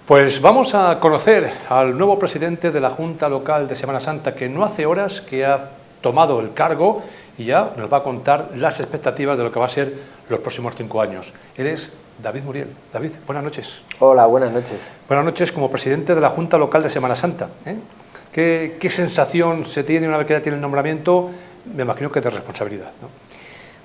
Pues vamos a conocer al nuevo presidente de la Junta Local de Semana Santa, que no hace horas que ha tomado el cargo y ya nos va a contar las expectativas de lo que va a ser los próximos 5 años. Él es David Muriel. David, buenas noches. Hola, buenas noches. Buenas noches como presidente de la Junta Local de Semana Santa. ¿Qué sensación se tiene una vez que ya tiene el nombramiento? Me imagino que de responsabilidad, ¿no?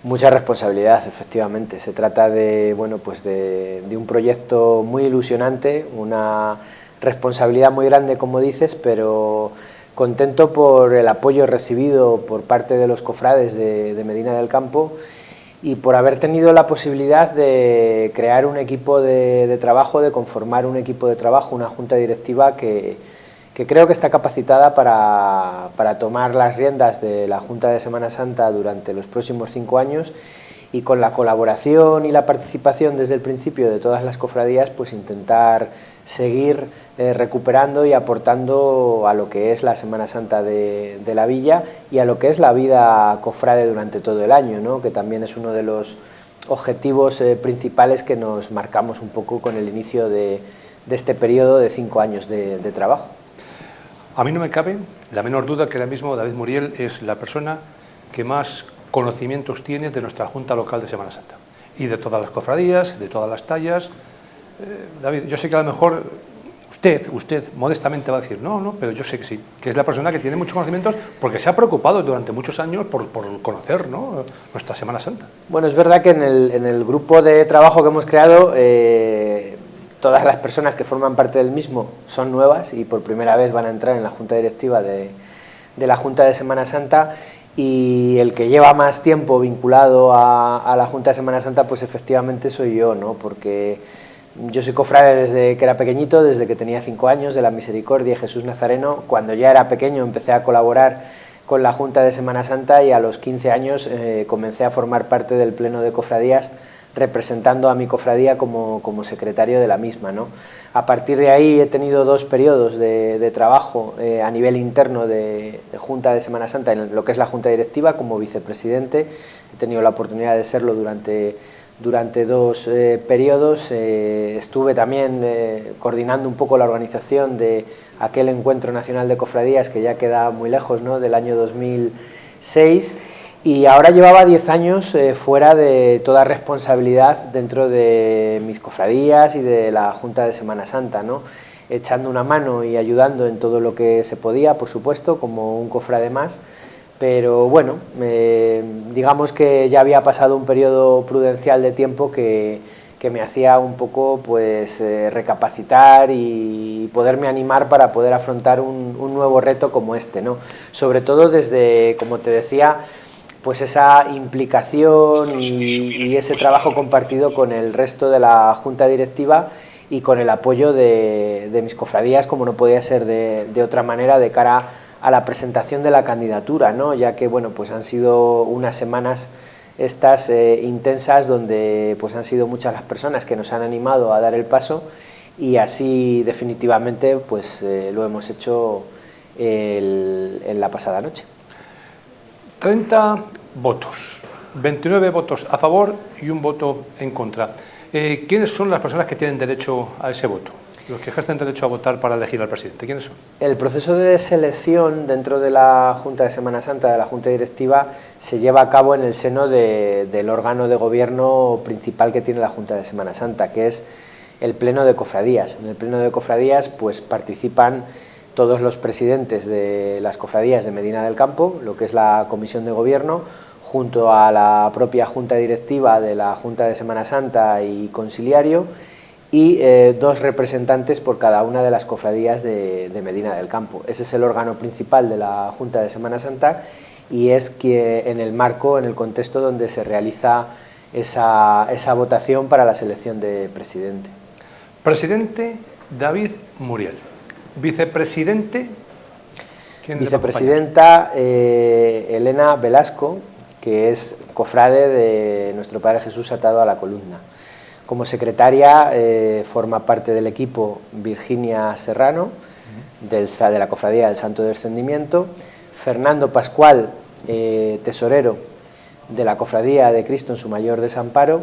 Mucha responsabilidad, efectivamente. Se trata de, de un proyecto muy ilusionante, una responsabilidad muy grande, como dices, pero contento por el apoyo recibido por parte de los cofrades de Medina del Campo y por haber tenido la posibilidad de crear un equipo de trabajo, de conformar un equipo de trabajo, una junta directiva que creo que está capacitada para tomar las riendas de la Junta de Semana Santa durante los próximos 5 años y con la colaboración y la participación desde el principio de todas las cofradías, pues intentar seguir recuperando y aportando a lo que es la Semana Santa de la villa y a lo que es la vida cofrade durante todo el año, ¿no? Que también es uno de los objetivos principales que nos marcamos un poco con el inicio de este periodo de 5 años de trabajo. A mí no me cabe la menor duda que ahora mismo David Muriel es la persona que más conocimientos tiene de nuestra Junta Local de Semana Santa y de todas las cofradías, de todas las tallas. David, yo sé que a lo mejor usted modestamente va a decir no, pero yo sé que sí, que es la persona que tiene muchos conocimientos porque se ha preocupado durante muchos años por conocer, ¿no?, nuestra Semana Santa. Bueno, es verdad que en el grupo de trabajo que hemos creado, todas las personas que forman parte del mismo son nuevas y por primera vez van a entrar en la junta directiva de la Junta de Semana Santa, y el que lleva más tiempo vinculado a la Junta de Semana Santa, pues efectivamente soy yo, ¿no? Porque yo soy cofrade desde que era pequeñito, desde que tenía 5 años, de la Misericordia y Jesús Nazareno. Cuando ya era pequeño empecé a colaborar con la Junta de Semana Santa y a los 15 años comencé a formar parte del Pleno de Cofradías, representando a mi cofradía como secretario de la misma, ¿no? A partir de ahí he tenido 2 periodos de trabajo a nivel interno de Junta de Semana Santa, en lo que es la Junta Directiva, como vicepresidente. He tenido la oportunidad de serlo durante 2 periodos. Estuve también coordinando un poco la organización de aquel Encuentro Nacional de Cofradías, que ya queda muy lejos, ¿no?, del año 2006. Y ahora llevaba 10 años fuera de toda responsabilidad dentro de mis cofradías y de la Junta de Semana Santa, ¿no?, echando una mano y ayudando en todo lo que se podía, por supuesto, como un cofrade más. Pero bueno, digamos que ya había pasado un periodo prudencial de tiempo que me hacía un poco recapacitar y poderme animar para poder afrontar un nuevo reto como este, ¿no? Sobre todo desde, como te decía, pues esa implicación y ese trabajo compartido con el resto de la Junta Directiva y con el apoyo de mis cofradías, como no podía ser de otra manera, de cara a la presentación de la candidatura, ¿no? Ya que bueno, pues han sido unas semanas estas intensas, donde pues han sido muchas las personas que nos han animado a dar el paso, y así definitivamente pues lo hemos hecho en la pasada noche. 30 votos, 29 votos a favor y 1 voto en contra. ¿Quiénes son las personas que tienen derecho a ese voto? Los que ejercen derecho a votar para elegir al presidente, ¿quiénes son? El proceso de selección dentro de la Junta de Semana Santa, de la Junta Directiva, se lleva a cabo en el seno del órgano de gobierno principal que tiene la Junta de Semana Santa, que es el Pleno de Cofradías. En el Pleno de Cofradías pues participan todos los presidentes de las cofradías de Medina del Campo, lo que es la Comisión de Gobierno, junto a la propia Junta Directiva de la Junta de Semana Santa y Consiliario, y 2 representantes por cada una de las cofradías de Medina del Campo. Ese es el órgano principal de la Junta de Semana Santa y es que en el marco, en el contexto donde se realiza esa votación para la selección de presidente. Presidente David Muriel. Vicepresidente. Vicepresidenta Elena Velasco, que es cofrade de nuestro Padre Jesús atado a la columna. Como secretaria forma parte del equipo Virginia Serrano, de la Cofradía del Santo Descendimiento, Fernando Pascual, tesorero de la Cofradía de Cristo en su Mayor Desamparo,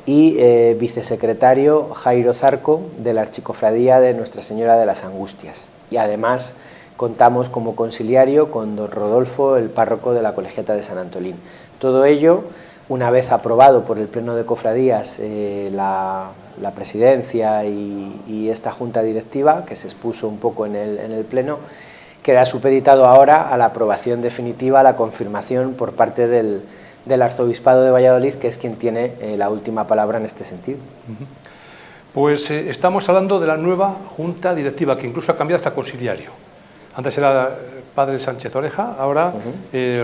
y vicesecretario Jairo Zarco de la Archicofradía de Nuestra Señora de las Angustias. Y además contamos como consiliario con don Rodolfo, el párroco de la Colegiata de San Antolín. Todo ello, una vez aprobado por el Pleno de Cofradías la presidencia y esta junta directiva, que se expuso un poco en el Pleno, queda supeditado ahora a la aprobación definitiva, a la confirmación por parte del Arzobispado de Valladolid, que es quien tiene la última palabra en este sentido. Pues estamos hablando de la nueva junta directiva, que incluso ha cambiado hasta consiliario. Antes era padre Sánchez Oreja, ahora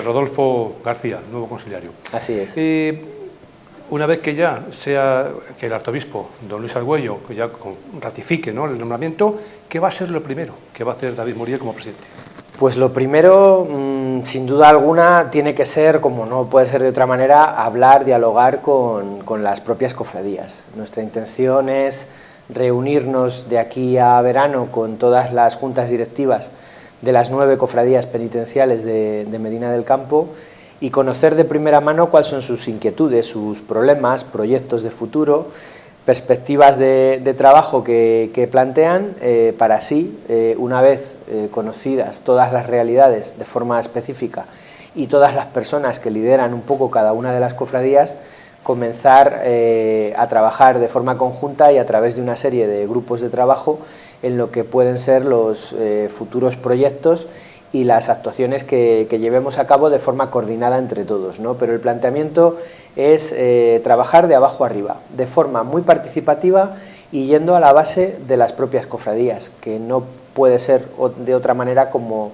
Rodolfo García, nuevo consiliario. Así es. Una vez que ya sea que el arzobispo, don Luis Argüello, que ya ratifique, ¿no?, el nombramiento, ¿qué va a ser lo primero que va a hacer David Muriel como presidente? Pues lo primero, sin duda alguna, tiene que ser, como no puede ser de otra manera, hablar, dialogar con las propias cofradías. Nuestra intención es reunirnos de aquí a verano con todas las juntas directivas de las 9 cofradías penitenciales de Medina del Campo y conocer de primera mano cuáles son sus inquietudes, sus problemas, proyectos de futuro, perspectivas de trabajo que plantean, para así, una vez conocidas todas las realidades de forma específica y todas las personas que lideran un poco cada una de las cofradías, comenzar a trabajar de forma conjunta y a través de una serie de grupos de trabajo en lo que pueden ser los futuros proyectos y las actuaciones que llevemos a cabo de forma coordinada entre todos, ¿no? Pero el planteamiento es trabajar de abajo arriba, de forma muy participativa y yendo a la base de las propias cofradías, que no puede ser de otra manera como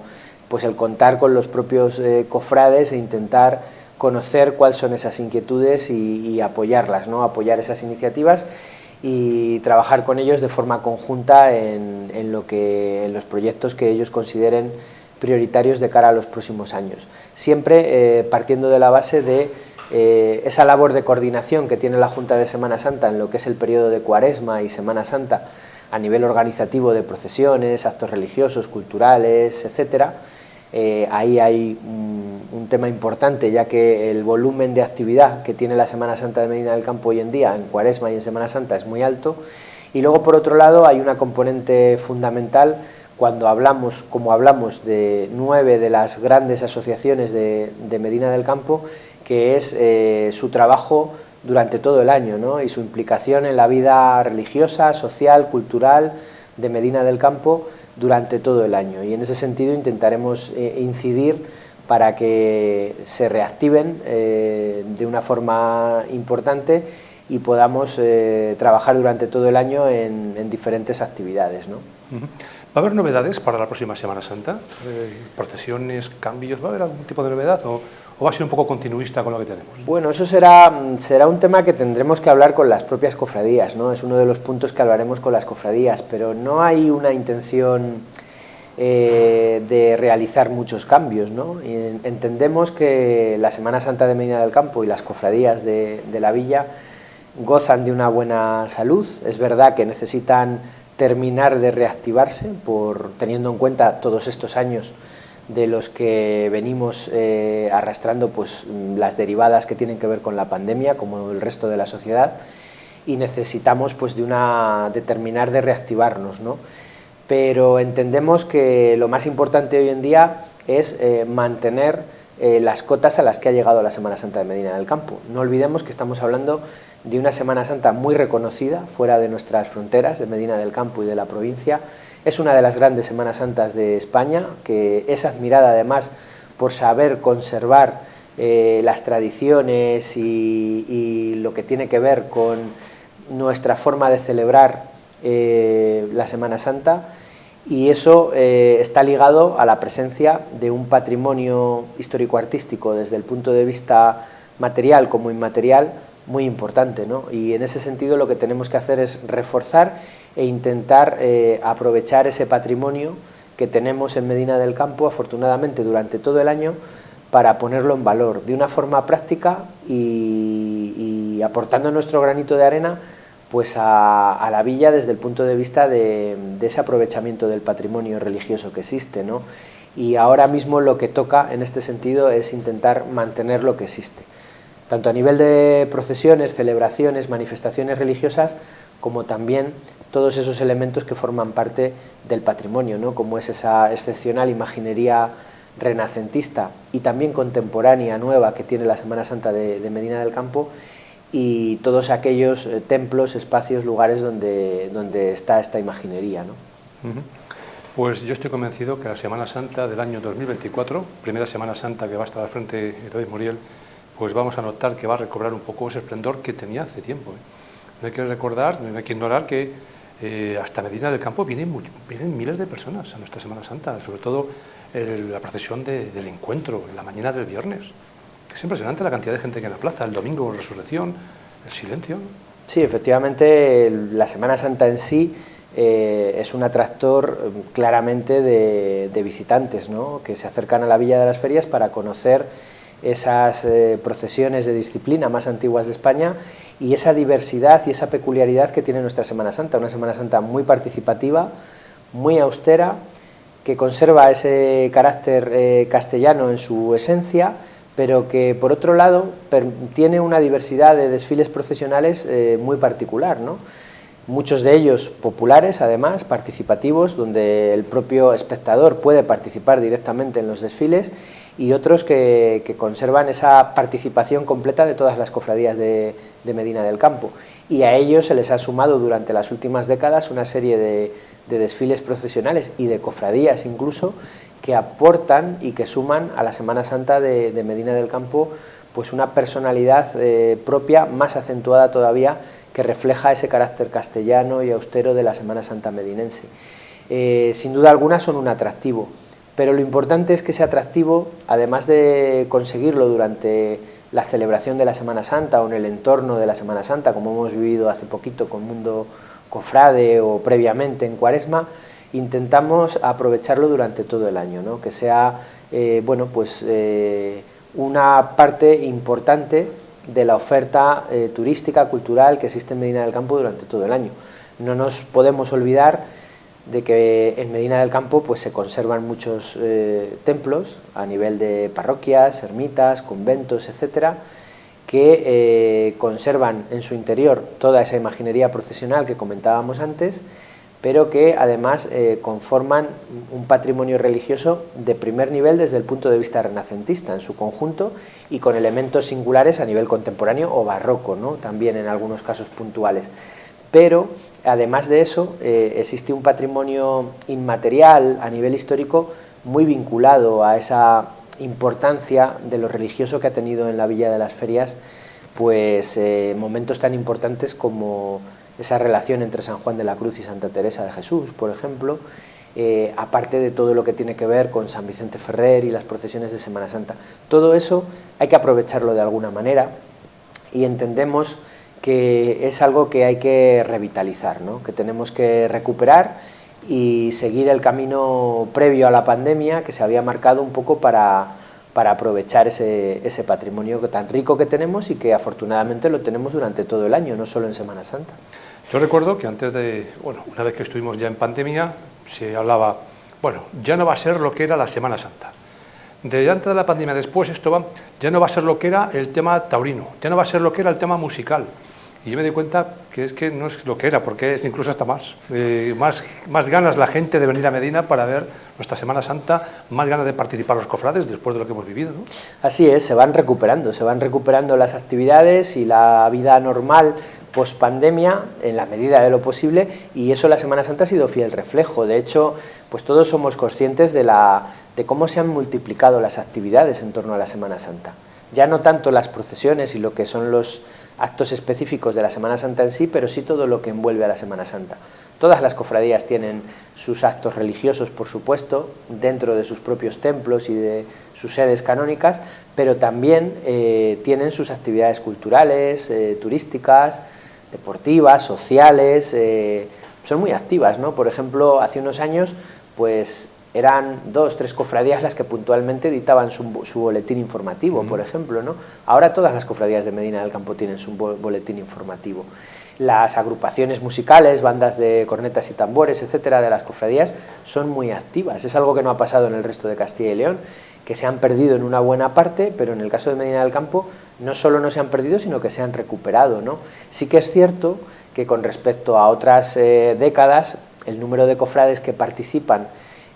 pues el contar con los propios cofrades e intentar conocer cuáles son esas inquietudes y apoyarlas, ¿no? Apoyar esas iniciativas y trabajar con ellos de forma conjunta en los proyectos que ellos consideren prioritarios de cara a los próximos años. Siempre partiendo de la base de esa labor de coordinación que tiene la Junta de Semana Santa en lo que es el periodo de Cuaresma y Semana Santa a nivel organizativo de procesiones, actos religiosos, culturales, etcétera. Ahí hay un tema importante, ya que el volumen de actividad que tiene la Semana Santa de Medina del Campo hoy en día, en Cuaresma y en Semana Santa, es muy alto. Y luego, por otro lado, hay una componente fundamental cuando hablamos, como hablamos de 9 de las grandes asociaciones de Medina del Campo, que es su trabajo durante todo el año, ¿no? Y su implicación en la vida religiosa, social, cultural de Medina del Campo durante todo el año. Y en ese sentido intentaremos incidir para que se reactiven de una forma importante y podamos trabajar durante todo el año en diferentes actividades, ¿no? ¿Va a haber novedades para la próxima Semana Santa? ¿Procesiones, cambios? ¿Va a haber algún tipo de novedad o va a ser un poco continuista con lo que tenemos? Bueno, eso será un tema que tendremos que hablar con las propias cofradías, ¿no? Es uno de los puntos que hablaremos con las cofradías, pero no hay una intención de realizar muchos cambios, ¿no? Y entendemos que la Semana Santa de Medina del Campo y las cofradías de la villa gozan de una buena salud. Es verdad que necesitan terminar de reactivarse, teniendo en cuenta todos estos años de los que venimos arrastrando pues, las derivadas que tienen que ver con la pandemia, como el resto de la sociedad, y necesitamos pues, de terminar de reactivarnos, ¿no? Pero entendemos que lo más importante hoy en día es mantener las cotas a las que ha llegado la Semana Santa de Medina del Campo. No olvidemos que estamos hablando de una Semana Santa muy reconocida fuera de nuestras fronteras, de Medina del Campo y de la provincia. Es una de las grandes Semanas Santas de España, que es admirada además por saber conservar las tradiciones y lo que tiene que ver con nuestra forma de celebrar la Semana Santa. Y eso está ligado a la presencia de un patrimonio histórico-artístico desde el punto de vista material como inmaterial muy importante, ¿no? Y en ese sentido lo que tenemos que hacer es reforzar e intentar aprovechar ese patrimonio que tenemos en Medina del Campo, afortunadamente durante todo el año, para ponerlo en valor de una forma práctica y aportando nuestro granito de arena pues a la villa desde el punto de vista de ese aprovechamiento del patrimonio religioso que existe, ¿no? Y ahora mismo lo que toca en este sentido es intentar mantener lo que existe. tanto a nivel de procesiones, celebraciones, manifestaciones religiosas, como también todos esos elementos que forman parte del patrimonio, ¿no? Como es esa excepcional imaginería renacentista y también contemporánea, nueva, que tiene la Semana Santa de Medina del Campo, y todos aquellos templos, espacios, lugares donde está esta imaginería, ¿no? Pues yo estoy convencido que la Semana Santa del año 2024, primera Semana Santa que va a estar al frente de David Muriel, pues vamos a notar que va a recobrar un poco ese esplendor que tenía hace tiempo. No hay que recordar, no hay que ignorar que hasta Medina del Campo vienen miles de personas a nuestra Semana Santa, sobre todo la procesión del encuentro, la mañana del viernes. Es impresionante la cantidad de gente que hay en la plaza, el domingo Resurrección, el silencio. Sí, efectivamente, la Semana Santa en sí es un atractor claramente de visitantes, ¿no? Que se acercan a la Villa de las Ferias para conocer esas procesiones de disciplina más antiguas de España y esa diversidad y esa peculiaridad que tiene nuestra Semana Santa, una Semana Santa muy participativa, muy austera, que conserva ese carácter castellano en su esencia, pero que por otro lado tiene una diversidad de desfiles procesionales muy particular, ¿no? Muchos de ellos populares, además, participativos, donde el propio espectador puede participar directamente en los desfiles, y otros que conservan esa participación completa de todas las cofradías de Medina del Campo. Y a ellos se les ha sumado durante las últimas décadas una serie de desfiles procesionales y de cofradías incluso, que aportan y que suman a la Semana Santa de Medina del Campo pues una personalidad propia, más acentuada todavía, que refleja ese carácter castellano y austero de la Semana Santa medinense. Sin duda alguna son un atractivo, pero lo importante es que ese atractivo, además de conseguirlo durante la celebración de la Semana Santa o en el entorno de la Semana Santa, como hemos vivido hace poquito con Mundo Cofrade o previamente en Cuaresma, intentamos aprovecharlo durante todo el año, ¿no? Que sea una parte importante de la oferta turística, cultural que existe en Medina del Campo durante todo el año. No nos podemos olvidar de que en Medina del Campo pues, se conservan muchos templos a nivel de parroquias, ermitas, conventos, etcétera, que conservan en su interior toda esa imaginería procesional que comentábamos antes, pero que además conforman un patrimonio religioso de primer nivel desde el punto de vista renacentista en su conjunto, y con elementos singulares a nivel contemporáneo o barroco, ¿no? También en algunos casos puntuales. Pero además de eso existe un patrimonio inmaterial a nivel histórico muy vinculado a esa importancia de lo religioso que ha tenido en la Villa de las Ferias, pues momentos tan importantes como esa relación entre San Juan de la Cruz y Santa Teresa de Jesús, por ejemplo, aparte de todo lo que tiene que ver con San Vicente Ferrer y las procesiones de Semana Santa. Todo eso hay que aprovecharlo de alguna manera, y entendemos que es algo que hay que revitalizar, ¿no? Que tenemos que recuperar y seguir el camino previo a la pandemia que se había marcado un poco para aprovechar ese patrimonio tan rico que tenemos y que afortunadamente lo tenemos durante todo el año, no solo en Semana Santa. Yo recuerdo que antes una vez que estuvimos ya en pandemia, se hablaba, ya no va a ser lo que era la Semana Santa. De antes de la pandemia, después ya no va a ser lo que era el tema taurino, ya no va a ser lo que era el tema musical. Y yo me di cuenta que es que no es lo que era, porque es incluso hasta más ganas la gente de venir a Medina para ver nuestra Semana Santa, más ganas de participar los cofrades después de lo que hemos vivido, ¿no? Así es, se van recuperando las actividades y la vida normal post-pandemia en la medida de lo posible, y eso la Semana Santa ha sido fiel reflejo. De hecho, pues todos somos conscientes de cómo se han multiplicado las actividades en torno a la Semana Santa. Ya no tanto las procesiones y lo que son los actos específicos de la Semana Santa en sí, pero sí todo lo que envuelve a la Semana Santa. Todas las cofradías tienen sus actos religiosos, por supuesto, dentro de sus propios templos y de sus sedes canónicas, pero también tienen sus actividades culturales, turísticas, deportivas, sociales, son muy activas, ¿no? Por ejemplo, hace unos años, pues eran 2 o 3 cofradías las que puntualmente editaban su boletín informativo, por ejemplo, ¿no? Ahora todas las cofradías de Medina del Campo tienen su boletín informativo. Las agrupaciones musicales, bandas de cornetas y tambores, etcétera, de las cofradías son muy activas. Es algo que no ha pasado en el resto de Castilla y León, que se han perdido en una buena parte, pero en el caso de Medina del Campo no solo no se han perdido, sino que se han recuperado, ¿no? Sí que es cierto que con respecto a otras décadas, el número de cofrades que participan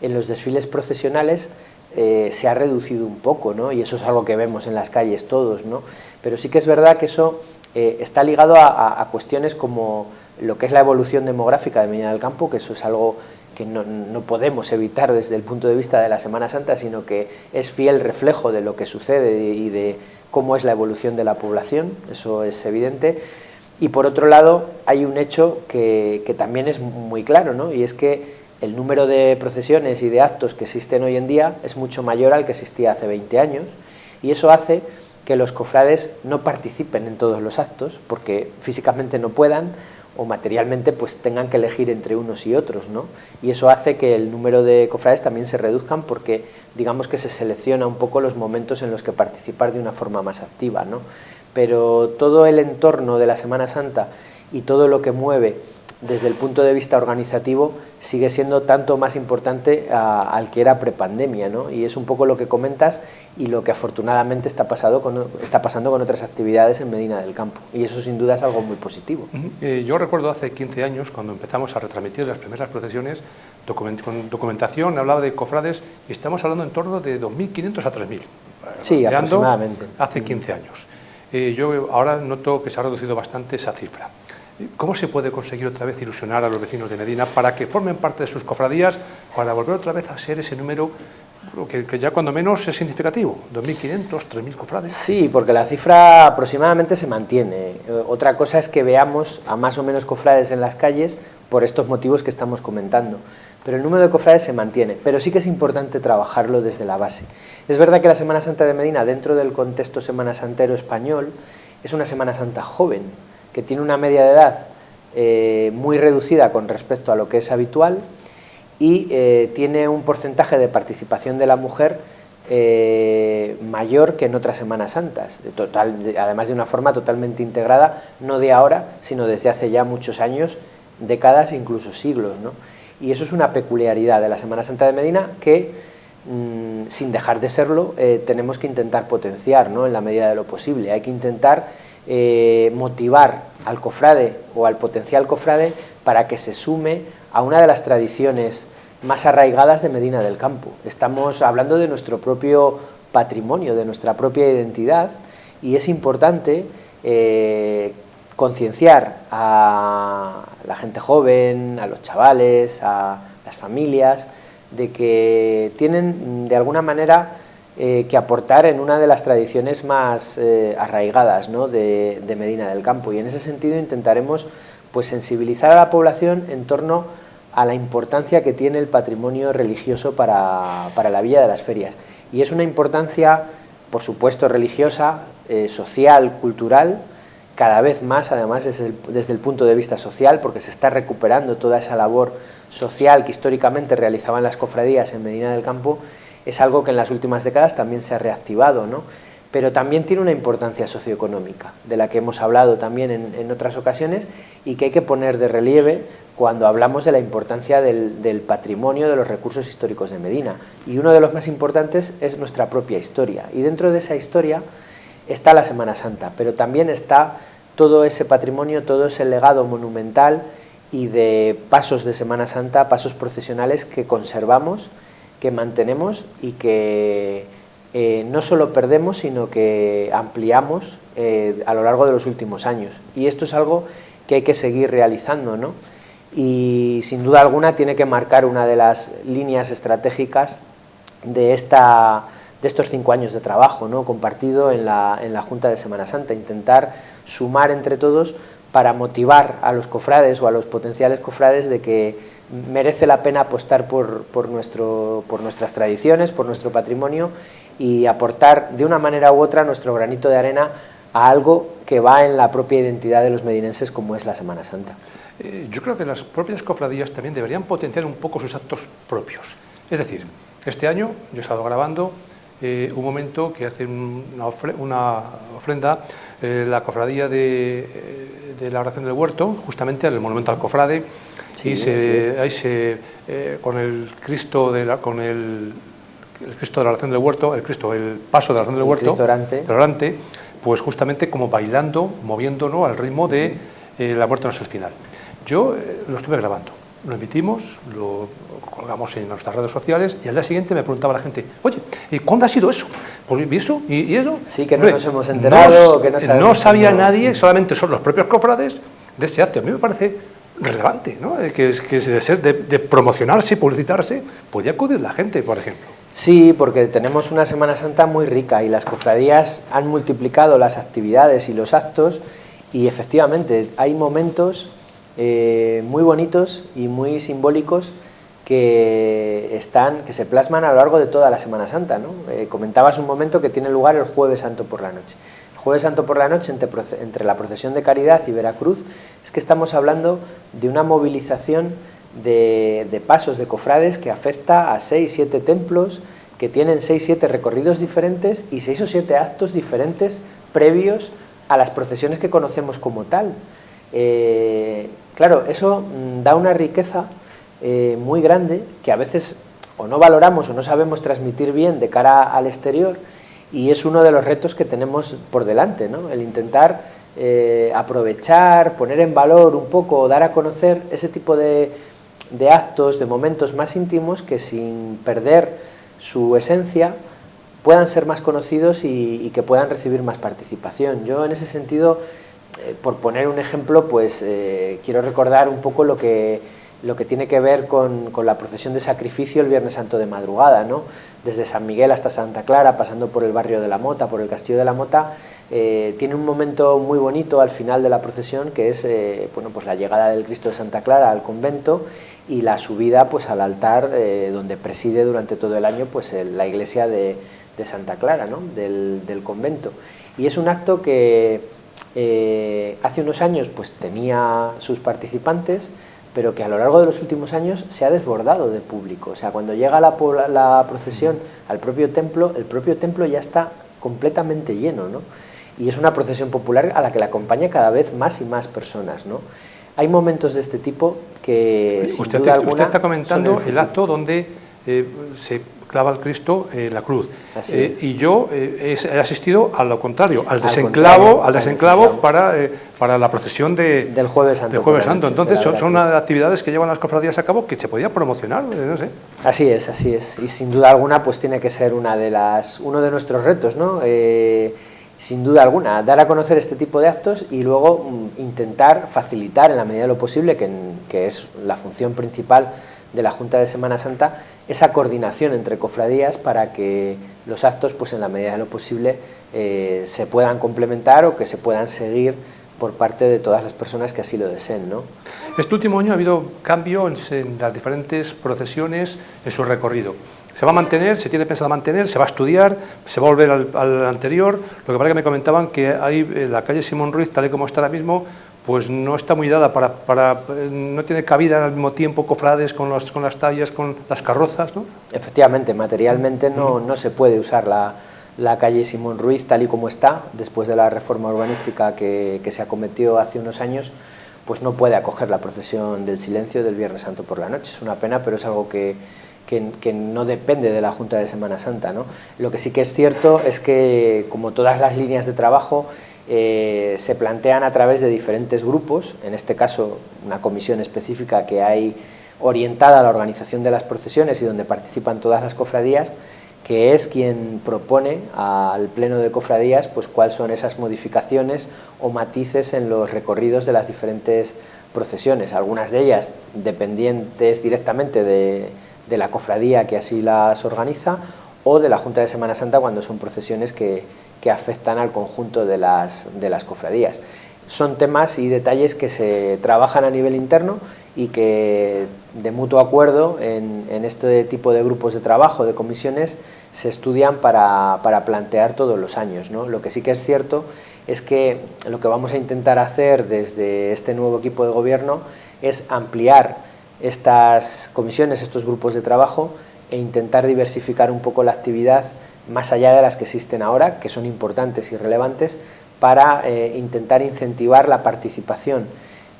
en los desfiles procesionales se ha reducido un poco, ¿no? Y eso es algo que vemos en las calles todos, ¿no? Pero sí que es verdad que eso está ligado a cuestiones como lo que es la evolución demográfica de Medina del Campo, que eso es algo que no podemos evitar desde el punto de vista de la Semana Santa, sino que es fiel reflejo de lo que sucede y de cómo es la evolución de la población, eso es evidente. Y por otro lado hay un hecho que también es muy claro, ¿no? Y es que el número de procesiones y de actos que existen hoy en día es mucho mayor al que existía hace 20 años, y eso hace que los cofrades no participen en todos los actos porque físicamente no puedan o materialmente pues tengan que elegir entre unos y otros, ¿no? Y eso hace que el número de cofrades también se reduzcan porque digamos que se selecciona un poco los momentos en los que participar de una forma más activa, ¿no? Pero todo el entorno de la Semana Santa y todo lo que mueve desde el punto de vista organizativo sigue siendo tanto más importante al que era prepandemia, ¿no? Y es un poco lo que comentas y lo que afortunadamente está pasando con otras actividades en Medina del Campo, y eso sin duda es algo muy positivo. Yo recuerdo hace 15 años cuando empezamos a retransmitir las primeras procesiones con documentación, hablaba de cofrades y estamos hablando en torno de 2.500 a 3.000. Sí, aproximadamente. Hace 15 años. Yo ahora noto que se ha reducido bastante esa cifra. ¿Cómo se puede conseguir otra vez ilusionar a los vecinos de Medina para que formen parte de sus cofradías, para volver otra vez a ser ese número que ya cuando menos es significativo, 2.500, 3.000 cofrades? Sí, porque la cifra aproximadamente se mantiene. Otra cosa es que veamos a más o menos cofrades en las calles por estos motivos que estamos comentando. Pero el número de cofrades se mantiene, pero sí que es importante trabajarlo desde la base. Es verdad que la Semana Santa de Medina, dentro del contexto semana santero español, es una Semana Santa joven, que tiene una media de edad muy reducida con respecto a lo que es habitual y tiene un porcentaje de participación de la mujer mayor que en otras Semanas Santas, además de una forma totalmente integrada, no de ahora, sino desde hace ya muchos años, décadas e incluso siglos, ¿no? Y eso es una peculiaridad de la Semana Santa de Medina que, sin dejar de serlo, tenemos que intentar potenciar, ¿no? En la medida de lo posible. Hay que intentar motivar al cofrade o al potencial cofrade para que se sume a una de las tradiciones más arraigadas de Medina del Campo. Estamos hablando de nuestro propio patrimonio, de nuestra propia identidad, y es importante concienciar a la gente joven, a los chavales, a las familias, de que tienen de alguna manera que aportar en una de las tradiciones más arraigadas, ¿no? de Medina del Campo, y en ese sentido intentaremos pues sensibilizar a la población en torno a la importancia que tiene el patrimonio religioso para la Villa de las Ferias, y es una importancia por supuesto religiosa, social, cultural, cada vez más además desde el punto de vista social, porque se está recuperando toda esa labor social que históricamente realizaban las cofradías en Medina del Campo. Es algo que en las últimas décadas también se ha reactivado, ¿no? Pero también tiene una importancia socioeconómica, de la que hemos hablado también en otras ocasiones y que hay que poner de relieve cuando hablamos de la importancia del patrimonio, de los recursos históricos de Medina. Y uno de los más importantes es nuestra propia historia, y dentro de esa historia está la Semana Santa, pero también está todo ese patrimonio, todo ese legado monumental y de pasos de Semana Santa, pasos procesionales que conservamos, que mantenemos y que no solo perdemos, sino que ampliamos a lo largo de los últimos años. Y esto es algo que hay que seguir realizando, ¿no? Y sin duda alguna tiene que marcar una de las líneas estratégicas de estos 5 años de trabajo, ¿no? Compartido en la Junta de Semana Santa, intentar sumar entre todos para motivar a los cofrades o a los potenciales cofrades de que merece la pena apostar por nuestras tradiciones, por nuestro patrimonio, y aportar de una manera u otra nuestro granito de arena a algo que va en la propia identidad de los medinenses, como es la Semana Santa. Yo creo que las propias cofradías también deberían potenciar un poco sus actos propios. Es decir, este año yo he estado grabando un momento que hace una ofrenda la cofradía de la oración del huerto, justamente en el monumento al cofrade, sí, y ahí con el Cristo de el Cristo de la oración del huerto, el paso de la oración del huerto, Cristo orante, pues justamente como bailando, moviéndonos al ritmo de La muerte no es el final. Yo lo estuve grabando. Lo emitimos, lo colgamos en nuestras redes sociales y al día siguiente me preguntaba la gente, oye, ¿y cuándo ha sido eso? Pues, ¿y eso? ¿Y eso? Sí, que no nos hemos enterado. No sabía nadie, solamente son los propios cofrades de ese acto. A mí me parece relevante, ¿no? De promocionarse, publicitarse, podía acudir la gente, por ejemplo. Sí, porque tenemos una Semana Santa muy rica y las cofradías han multiplicado las actividades y los actos y efectivamente hay momentos muy bonitos y muy simbólicos que se plasman a lo largo de toda la Semana Santa, ¿no? Comentabas un momento que tiene lugar el Jueves Santo por la noche. El Jueves Santo por la noche, entre la procesión de Caridad y Veracruz, es que estamos hablando de una movilización de pasos de cofrades que afecta a 6-7 templos, que tienen 6-7 recorridos diferentes y 6 o 7 actos diferentes previos a las procesiones que conocemos como tal. Claro, eso da una riqueza muy grande que a veces o no valoramos o no sabemos transmitir bien de cara al exterior y es uno de los retos que tenemos por delante, ¿no? El intentar aprovechar, poner en valor un poco, dar a conocer ese tipo de actos, de momentos más íntimos que sin perder su esencia puedan ser más conocidos y que puedan recibir más participación. Yo en ese sentido, por poner un ejemplo, pues quiero recordar un poco lo que tiene que ver con la procesión de sacrificio el Viernes Santo de madrugada, ¿no? Desde San Miguel hasta Santa Clara, pasando por el barrio de la Mota, por el Castillo de la Mota, tiene un momento muy bonito al final de la procesión que es bueno, pues la llegada del Cristo de Santa Clara al convento y la subida pues al altar donde preside durante todo el año pues la iglesia de Santa Clara, ¿no? del convento. Y es un acto que hace unos años pues tenía sus participantes, pero que a lo largo de los últimos años se ha desbordado de público. O sea, cuando llega la procesión al propio templo, el propio templo ya está completamente lleno, ¿no? Y es una procesión popular a la que le acompaña cada vez más y más personas, ¿no? Hay momentos de este tipo que, sin duda alguna, usted está comentando el acto donde se clava al Cristo la cruz. Y yo he asistido a lo contrario, al desenclavo para la procesión del Jueves Santo. Entonces son actividades que llevan las cofradías a cabo que se podía promocionar, no sé. Así es. Y sin duda alguna pues tiene que ser uno de nuestros retos, ¿no? Sin duda alguna, dar a conocer este tipo de actos y luego intentar facilitar en la medida de lo posible, que es la función principal de la Junta de Semana Santa, esa coordinación entre cofradías para que los actos, pues en la medida de lo posible, se puedan complementar o que se puedan seguir por parte de todas las personas que así lo deseen, ¿no? Este último año ha habido cambio en las diferentes procesiones en su recorrido. Se va a mantener, se tiene pensado mantener, se va a estudiar, se va a volver al anterior. Lo que pasa es que me comentaban que ahí la calle Simón Ruiz, tal y como está ahora mismo, pues no está muy dada no tiene cabida al mismo tiempo cofrades con las tallas, con las carrozas, ¿no? Efectivamente, materialmente no se puede usar la calle Simón Ruiz tal y como está, después de la reforma urbanística que se acometió hace unos años, pues no puede acoger la procesión del silencio del Viernes Santo por la noche. Es una pena, pero es algo que no depende de la Junta de Semana Santa, ¿no? Lo que sí que es cierto es que, como todas las líneas de trabajo, se plantean a través de diferentes grupos, en este caso una comisión específica que hay orientada a la organización de las procesiones y donde participan todas las cofradías, que es quien propone al Pleno de Cofradías pues cuáles son esas modificaciones o matices en los recorridos de las diferentes procesiones, algunas de ellas dependientes directamente de la cofradía que así las organiza o de la Junta de Semana Santa cuando son procesiones que afectan al conjunto de las cofradías. Son temas y detalles que se trabajan a nivel interno y que de mutuo acuerdo en este tipo de grupos de trabajo, de comisiones, se estudian para plantear todos los años, ¿no? Lo que sí que es cierto es que lo que vamos a intentar hacer desde este nuevo equipo de gobierno es ampliar estas comisiones, estos grupos de trabajo, e intentar diversificar un poco la actividad más allá de las que existen ahora, que son importantes y relevantes, para intentar incentivar la participación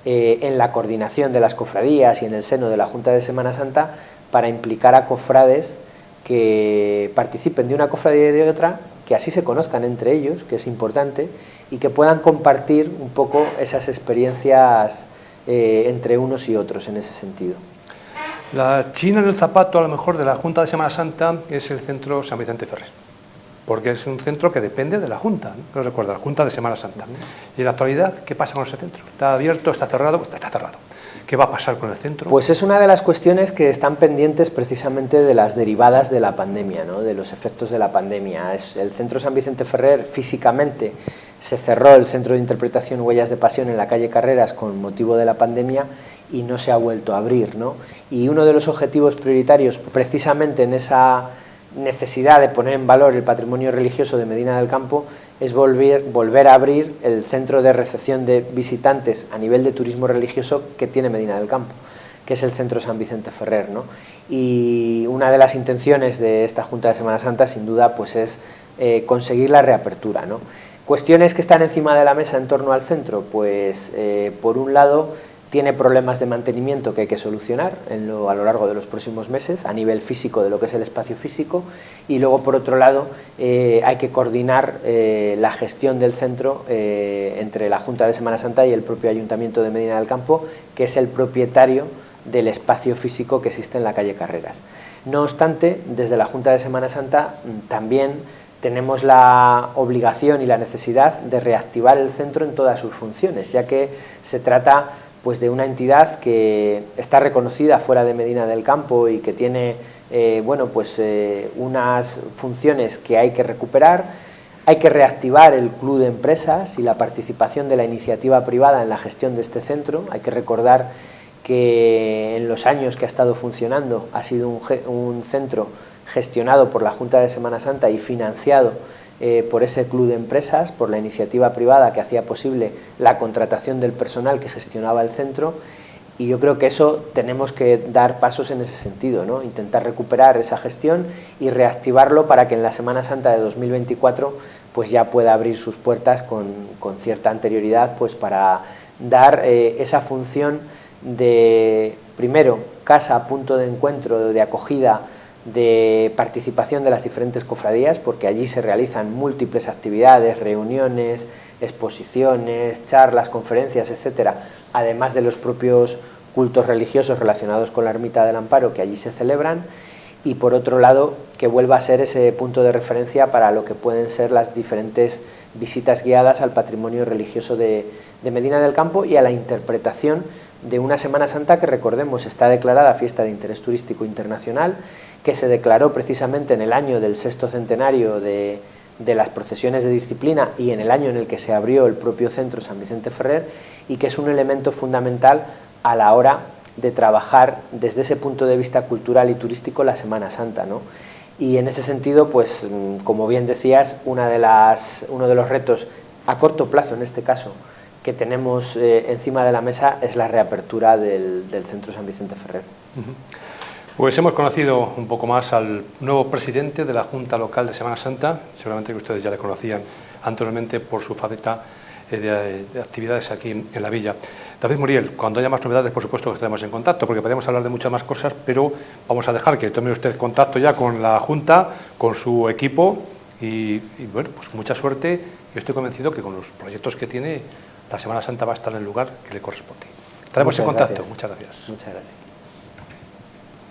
en la coordinación de las cofradías y en el seno de la Junta de Semana Santa, para implicar a cofrades que participen de una cofradía y de otra, que así se conozcan entre ellos, que es importante, y que puedan compartir un poco esas experiencias entre unos y otros en ese sentido. La china en el zapato, a lo mejor, de la Junta de Semana Santa es el centro San Vicente Ferrer, porque es un centro que depende de la Junta, ¿no? ¿Os recuerda? La Junta de Semana Santa. Y en la actualidad, ¿qué pasa con ese centro? ¿Está abierto? ¿Está cerrado? Pues está cerrado. ¿Qué va a pasar con el centro? Pues es una de las cuestiones que están pendientes precisamente de las derivadas de la pandemia, ¿no? De los efectos de la pandemia. El centro San Vicente Ferrer físicamente se cerró, el centro de interpretación Huellas de Pasión en la calle Carreras con motivo de la pandemia, y no se ha vuelto a abrir, ¿no? Y uno de los objetivos prioritarios precisamente en esa necesidad de poner en valor el patrimonio religioso de Medina del Campo es volver a abrir el centro de recepción de visitantes a nivel de turismo religioso que tiene Medina del Campo, que es el centro San Vicente Ferrer, ¿no? Y una de las intenciones de esta Junta de Semana Santa, sin duda, pues es conseguir la reapertura, ¿no? Cuestiones que están encima de la mesa en torno al centro, pues por un lado tiene problemas de mantenimiento que hay que solucionar a lo largo de los próximos meses, a nivel físico de lo que es el espacio físico, y luego por otro lado hay que coordinar la gestión del centro entre la Junta de Semana Santa y el propio Ayuntamiento de Medina del Campo, que es el propietario del espacio físico que existe en la calle Carreras. No obstante, desde la Junta de Semana Santa también tenemos la obligación y la necesidad de reactivar el centro en todas sus funciones, ya que se trata pues de una entidad que está reconocida fuera de Medina del Campo y que tiene unas funciones que hay que recuperar. Hay que reactivar el club de empresas y la participación de la iniciativa privada en la gestión de este centro. Hay que recordar que en los años que ha estado funcionando ha sido un centro gestionado por la Junta de Semana Santa y financiado por ese club de empresas, por la iniciativa privada que hacía posible la contratación del personal que gestionaba el centro, y yo creo que eso tenemos que dar pasos en ese sentido, ¿no? Intentar recuperar esa gestión y reactivarlo para que en la Semana Santa de 2024 pues ya pueda abrir sus puertas con cierta anterioridad, pues para dar esa función de, primero, casa, punto de encuentro, de acogida, de participación de las diferentes cofradías, porque allí se realizan múltiples actividades, reuniones, exposiciones, charlas, conferencias, etcétera, además de los propios cultos religiosos relacionados con la Ermita del Amparo que allí se celebran, y por otro lado que vuelva a ser ese punto de referencia para lo que pueden ser las diferentes visitas guiadas al patrimonio religioso de Medina del Campo y a la interpretación de una Semana Santa que, recordemos, está declarada fiesta de interés turístico internacional, que se declaró precisamente en el año del 6º centenario de las procesiones de disciplina y en el año en el que se abrió el propio centro San Vicente Ferrer, y que es un elemento fundamental a la hora de trabajar desde ese punto de vista cultural y turístico la Semana Santa, ¿no? Y en ese sentido, pues como bien decías, uno de los retos a corto plazo en este caso que tenemos encima de la mesa es la reapertura del centro San Vicente Ferrer. Pues hemos conocido un poco más al nuevo presidente de la Junta Local de Semana Santa, seguramente que ustedes ya le conocían anteriormente por su faceta de actividades aquí en la villa. David Muriel, cuando haya más novedades, por supuesto que estaremos en contacto, porque podemos hablar de muchas más cosas, pero vamos a dejar que tome usted contacto ya con la Junta, con su equipo, y bueno, pues mucha suerte. Yo estoy convencido que con los proyectos que tiene, la Semana Santa va a estar en el lugar que le corresponde. Estaremos en contacto. Muchas gracias. Muchas gracias.